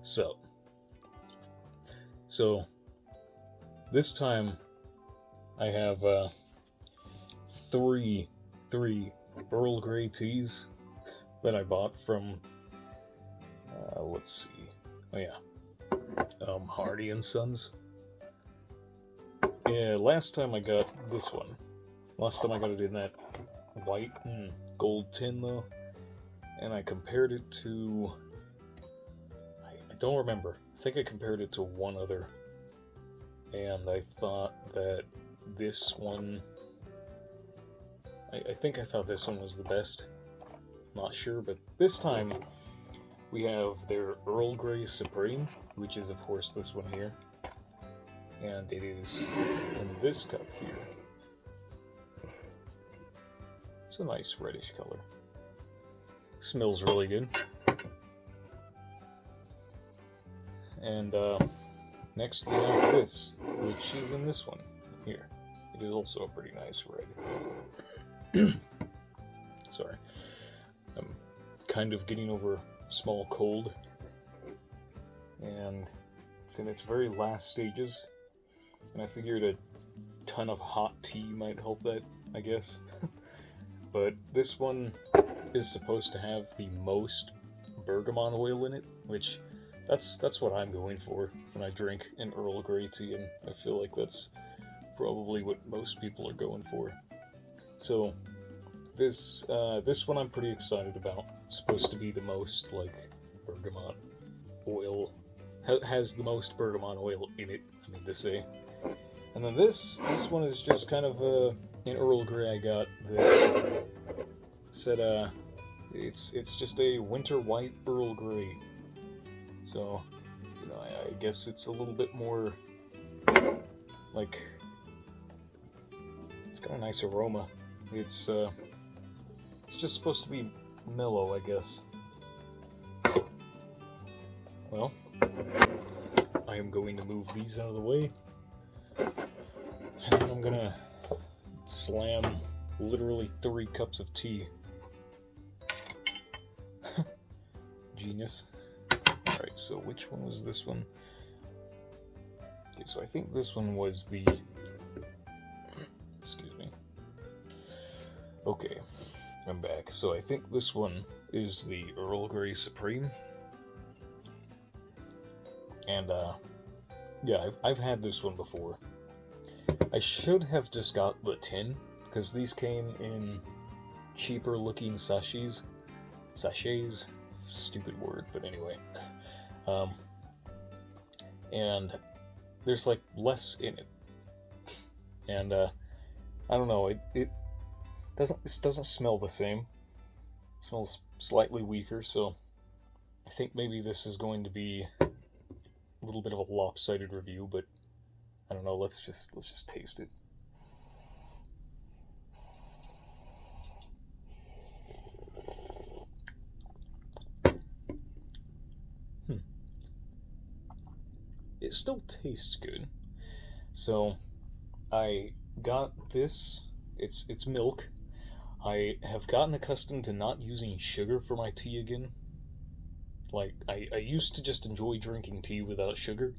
So this time I have three Earl Grey teas that I bought from let's see, oh yeah, Harney Sons. Yeah, last time I got this one. Last time I got it in that white and gold tin though, and I compared it to, I don't remember. I think I compared it to one other, and I thought that this one, I think I thought this one was the best. Not sure, but this time we have their Earl Grey Supreme, which is of course this one here, and it is in this cup here. It's a nice reddish color. Smells really good. And next we have this, which is in this one here. It is also a pretty nice red. Sorry. I'm kind of getting over a small cold, and it's in its very last stages, and I figured a ton of hot tea might help that, I guess. But this one is supposed to have the most bergamot oil in it, which that's what I'm going for when I drink an Earl Grey tea, and I feel like that's probably what most people are going for. So this one I'm pretty excited about. It's supposed to be the most like bergamot oil, has the most bergamot oil in it, I mean to say. And then this one is just kind of an Earl Grey I got that said it's just a winter white Earl Grey. So, you know, I guess it's a little bit more like, it's got a nice aroma. It's just supposed to be mellow, I guess. Well, I am going to move these out of the way, and then I'm gonna slam literally 3 cups of tea. Genius. Alright, so which one was this one? Okay, so I think this one was the... Excuse me. Okay, I'm back. So I think this one is the Earl Grey Supreme. And, yeah, I've had this one before. I should have just got the tin, because these came in cheaper looking sachets. Sachets? Stupid word, but anyway. And there's like less in it. And, I don't know, it doesn't smell the same. It smells slightly weaker, so I think maybe this is going to be a little bit of a lopsided review, but I don't know, let's just taste it. It still tastes good. So I got this. It's milk. I have gotten accustomed to not using sugar for my tea again. Like, I used to just enjoy drinking tea without sugar,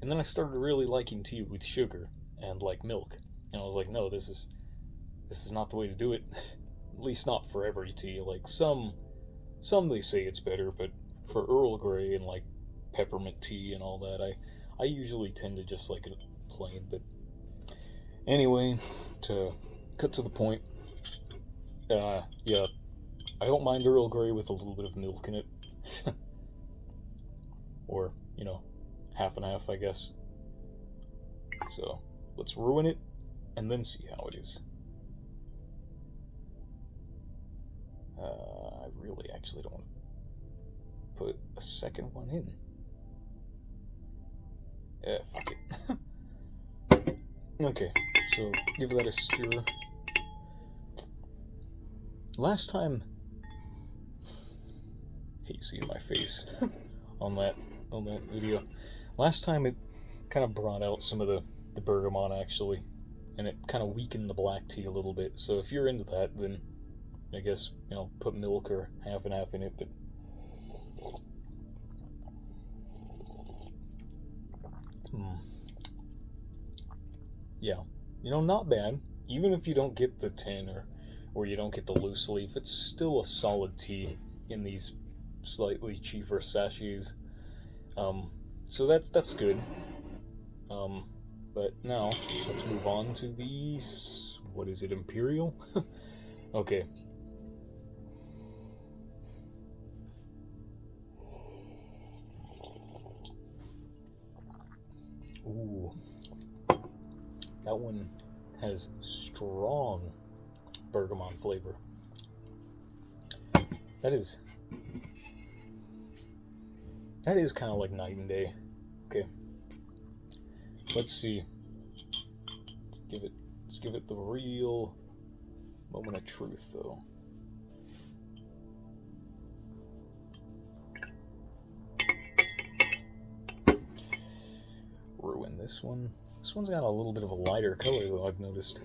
and then I started really liking tea with sugar and like milk. And I was like, no, this is not the way to do it. At least not for every tea. Like some they say it's better, but for Earl Grey and like peppermint tea and all that, I usually tend to just like it plain. But anyway, to cut to the point, yeah, I don't mind Earl Grey with a little bit of milk in it. Or, you know, half and half, I guess. So let's ruin it and then see how it is. I really actually don't want to put a second one in. Fuck it. Okay, so give that a stir. Last time, hey, you see my face on that video. Last time it kind of brought out some of the bergamot actually, and it kind of weakened the black tea a little bit. So if you're into that, then I guess, you know, put milk or half and half in it. But Yeah, you know, not bad. Even if you don't get the tin or you don't get the loose leaf, it's still a solid tea in these slightly cheaper sachets. So that's good. But now let's move on to these. What is it, Imperial? Okay. Ooh, that one has strong bergamot flavor. That is kind of like night and day. Okay, let's see. Let's give it the real moment of truth, though. Ruin this one. This one's got a little bit of a lighter color, though, I've noticed.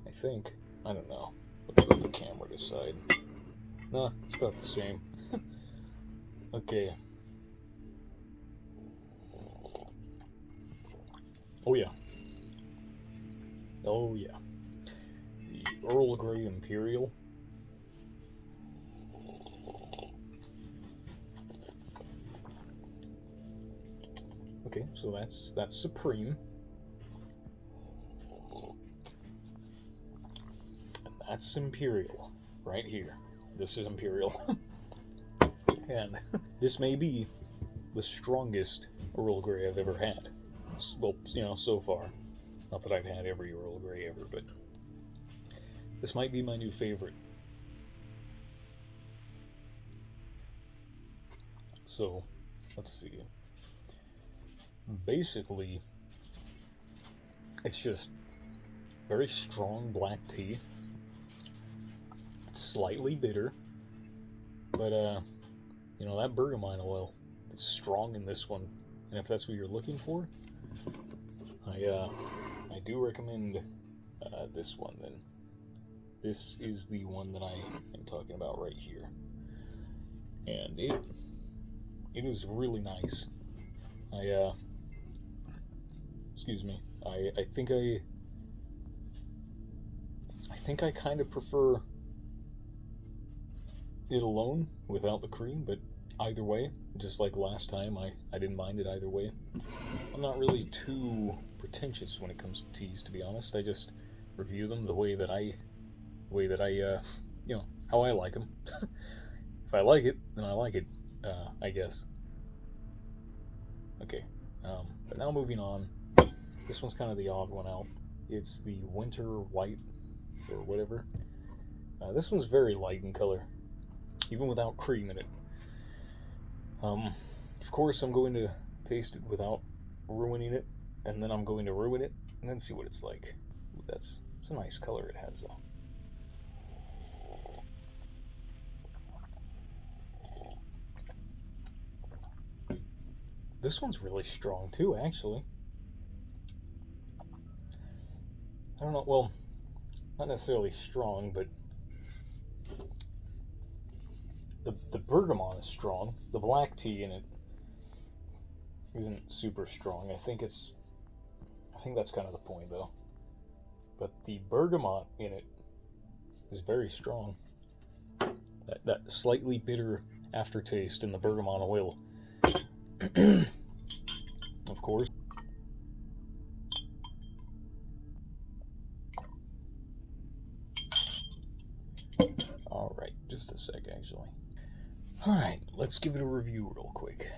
I think. I don't know. Let's let the camera decide. Nah, it's about the same. Okay. Oh yeah. Oh yeah. The Earl Grey Imperial. Okay, so that's Supreme. And that's Imperial, right here. This is Imperial. And this may be the strongest Earl Grey I've ever had. Well, you know, so far. Not that I've had every Earl Grey ever, but this might be my new favorite. So, let's see. Basically, it's just very strong black tea. It's slightly bitter, but you know, that bergamot oil, it's strong in this one, and if that's what you're looking for, I do recommend this one. Then this is the one that I am talking about right here, and it is really nice. Excuse me. I think I kind of prefer it alone without the cream, but either way, just like last time, I didn't mind it either way. I'm not really too pretentious when it comes to teas, to be honest. I just review them the way that I you know, how I like them. If I like it, then I like it, I guess. Okay, but now moving on. This one's kind of the odd one out. It's the Winter White, or whatever. This one's very light in color, even without cream in it. Of course, I'm going to taste it without ruining it, and then I'm going to ruin it, and then see what it's like. Ooh, it's a nice color it has, though. This one's really strong, too, actually. I don't know, well, not necessarily strong, but the bergamot is strong. The black tea in it isn't super strong. I think that's kind of the point, though. But the bergamot in it is very strong. That slightly bitter aftertaste in the bergamot oil. Of course. Alright, just a sec, actually. Alright, let's give it a review real quick.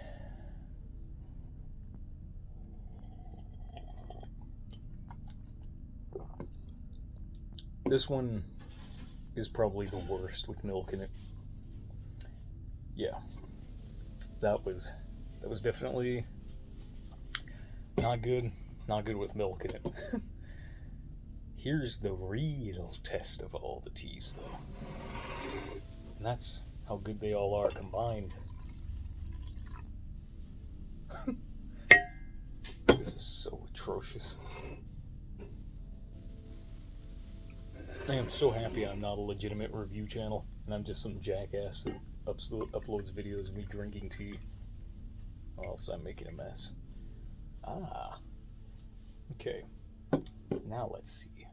This one is probably the worst with milk in it. Yeah, that was definitely not good. Not good with milk in it. Here's the real test of all the teas, though. And that's how good they all are combined. This is so atrocious. I am so happy I'm not a legitimate review channel, and I'm just some jackass that uploads videos of me drinking tea, or else I'm making a mess. Ah, okay. Now let's see.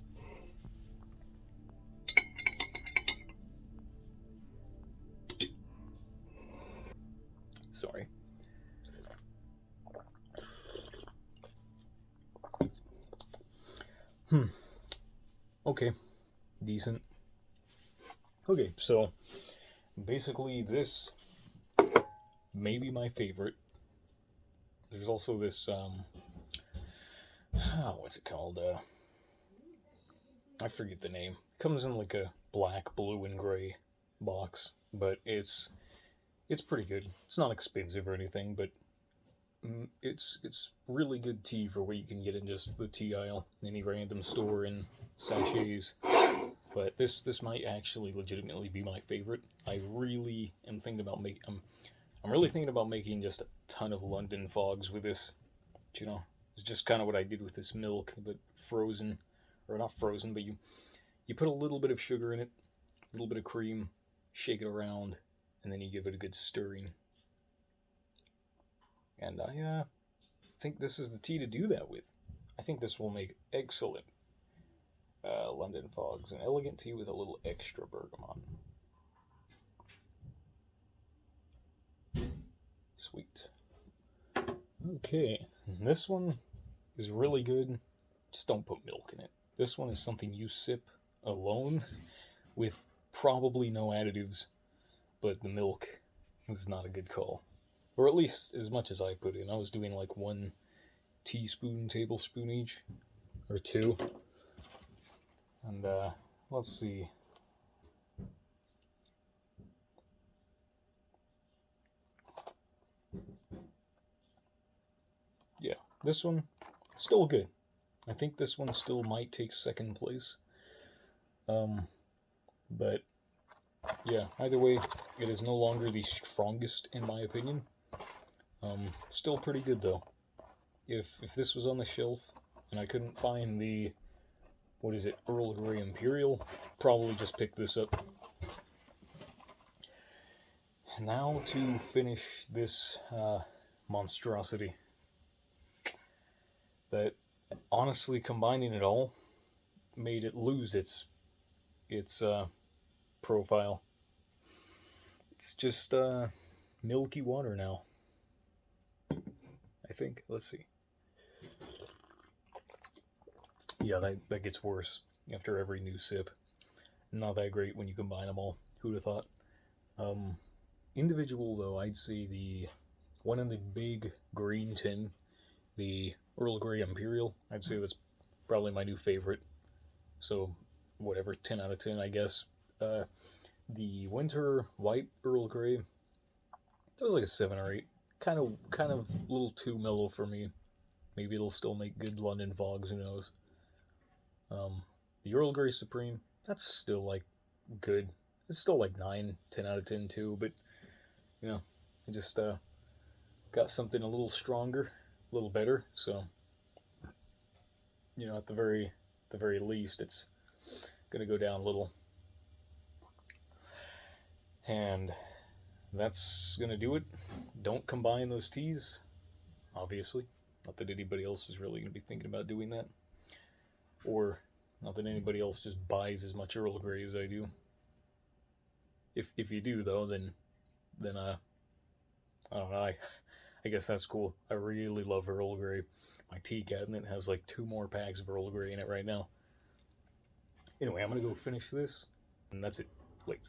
Sorry. Okay. Decent. Okay, so basically this may be my favorite. There's also this, what's it called? I forget the name. It comes in like a black, blue, and gray box, but it's pretty good. It's not expensive or anything, but it's really good tea for what you can get in just the tea aisle in any random store in sachets. But this might actually legitimately be my favorite. I really am thinking about making. I'm really thinking about making just a ton of London fogs with this. You know, it's just kind of what I did with this milk, but frozen, or not frozen, but you put a little bit of sugar in it, a little bit of cream, shake it around, and then you give it a good stirring. And I think this is the tea to do that with. I think this will make excellent London fogs, an elegant tea with a little extra bergamot. Sweet. Okay, this one is really good. Just don't put milk in it. This one is something you sip alone with probably no additives, but the milk is not a good call. Or at least as much as I put in. I was doing like 1 tablespoon each, or 2. And let's see. Yeah, this one still good. I think this one still might take second place. But yeah, either way, it is no longer the strongest in my opinion. Still pretty good though. If this was on the shelf and I couldn't find the, what is it, Earl Grey Imperial, probably just pick this up. Now to finish this monstrosity. That honestly, combining it all made it lose its profile. It's just milky water now. I think. Let's see. Yeah, that gets worse after every new sip. Not that great when you combine them all. Who'd have thought? Individual though, I'd say the one in the big green tin, the Earl Grey Imperial. I'd say that's probably my new favorite. So whatever, 10 out of 10, I guess. The winter white Earl Grey, that was like a 7 or 8. Kind of a little too mellow for me. Maybe it'll still make good London fogs, who knows. The Earl Grey Supreme, that's still like good. It's still like 9, 10 out of 10 too, but you know, I just got something a little stronger, a little better, so you know, at the very least, it's gonna go down a little. And that's gonna do it. Don't combine those teas, obviously. Not that anybody else is really gonna be thinking about doing that, or not that anybody else just buys as much Earl Grey as I do. If you do though, then I don't know. I guess that's cool. I really love Earl Grey. My tea cabinet has like 2 more packs of Earl Grey in it right now. Anyway, I'm gonna go finish this, and that's it. Late.